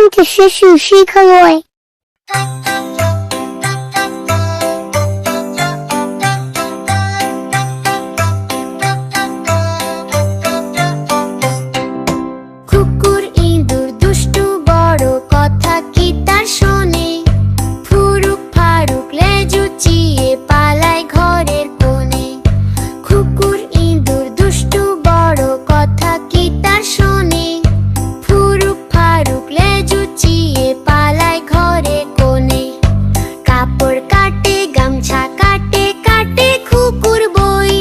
listening to Shishu Shikaloi. কুকুর ইঁদুর দুষ্টু বড় কথা কি তার শোনে ফুরুক ফারুক লেজ উঁচিয়ে পালায় ঘরের কোণে কুকুর ইঁদুর দুষ্টু বড় কথা কি তার শোনে ফুরুক ফারুক লেজ উঁচিয়ে পালায় ঘরের কোণে কাপড় কাটে গামছা কাটে কাটে কুকুর বই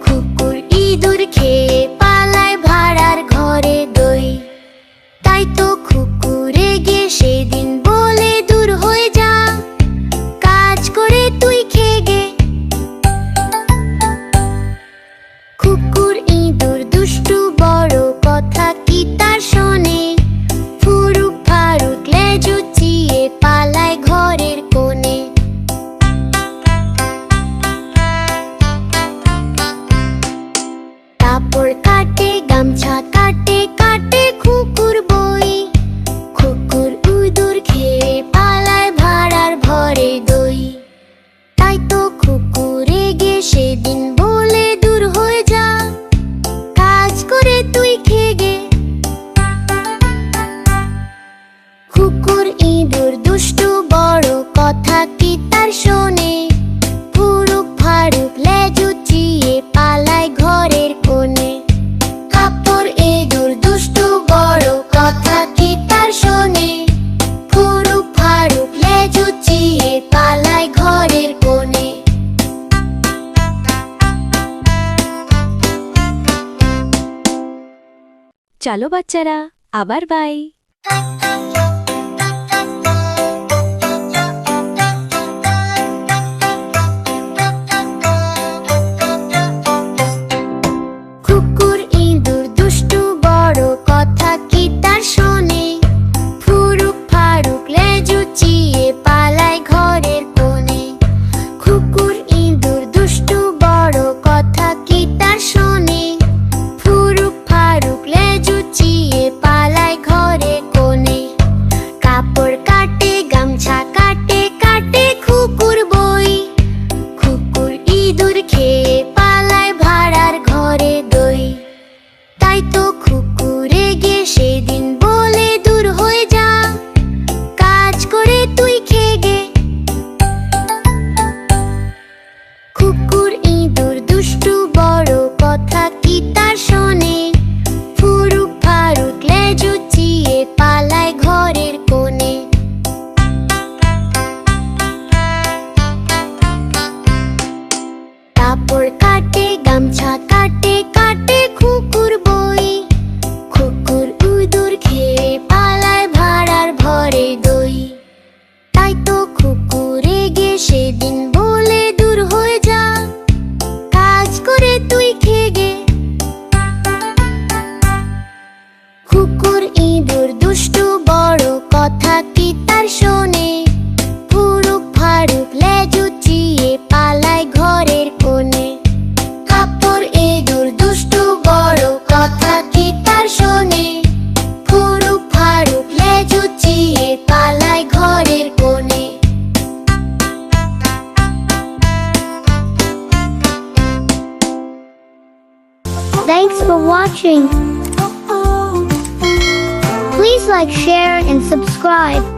কুকুর ইঁদুর খেয়ে পালায় ভাড়ার ঘরে দই তাই তো কুকুরে গে সেদিন বলে দূর হয়ে যা কাজ করে তুই খেগে কুকুর ইঁদুর দুষ্টু বড় কথা কি তার শোনে ফুরুক ফারুক লেজ উঁচিয়ে পালায় ঘরের কোণে কাপড় কাটে গামছা কাটে কাটে কুকুর বই কুকুর ইঁদুর খেয়ে পালায় ভাড়ার ভরে দই তাই তো কুকুরে গে সেদিন বলে দূর হয়ে যা কাজ করে তুই খেগে কুকুর ইঁদুর দুষ্টু বড় কথা কি তার শোনে ফুরুক ফারুক লেজ উঁচিয়ে পালায় ঘরের কোণে কাপড় ইঁদুর দুষ্টু বড় কথা কি তার শোনে ফুরুক ফারুক লেজ উঁচিয়ে পালায় ঘরের কোণে চলো বাচ্চারা, আবার বাই। কুকুর ইঁদুর দুষ্টু বড় কথা কি তার শোনে ফুরুক ফারুক লেজ উঁচিয়ে পালায় ঘরের কোণে কুকুর ইঁদুর দুষ্টু বড় কথা কি তার শোনে ফুরুক ফারুক লেজ উঁচিয়ে পালায় ঘরের কোণে কাপড় কাটে গামছা কাটে কাটে কুকুর বই কুকুর ইঁদুর খেয়ে পালায় ভাড়ার ঘরে দই তাই তো কুকুরে গে সেদিন বলে দূর হয়ে যা কাজ করে তুই খেগে কুকুর ইঁদুর দুষ্টু বড় কথা কি তার শোনে ফুরুক ফারুক লেজ উঁচিয়ে পালায় ঘরের কোণে কাপড় কাটে গামছা কাটে কাটে কুকুর বই কুকুর ইঁদুর খেয়ে পালায় ভাড়ার ভরে দই তাই তো কুকুরে গে সেদিন বলে দূর হয়ে যা কাজ করে তুই খেগে কুকুর ইঁদুর দুষ্টু বড় কথা কি তার শোনে ফুরুক ফারুক লেজ উঁচিয়ে পালায় ঘরের কোণে কাপড় ইঁদুর দুষ্টু বড় কথা কি তার শোনে ফুরুক ফারুক লেজ উঁচিয়ে পালায় ঘরের কোণে Thanks for watching. Please like, share, and subscribe.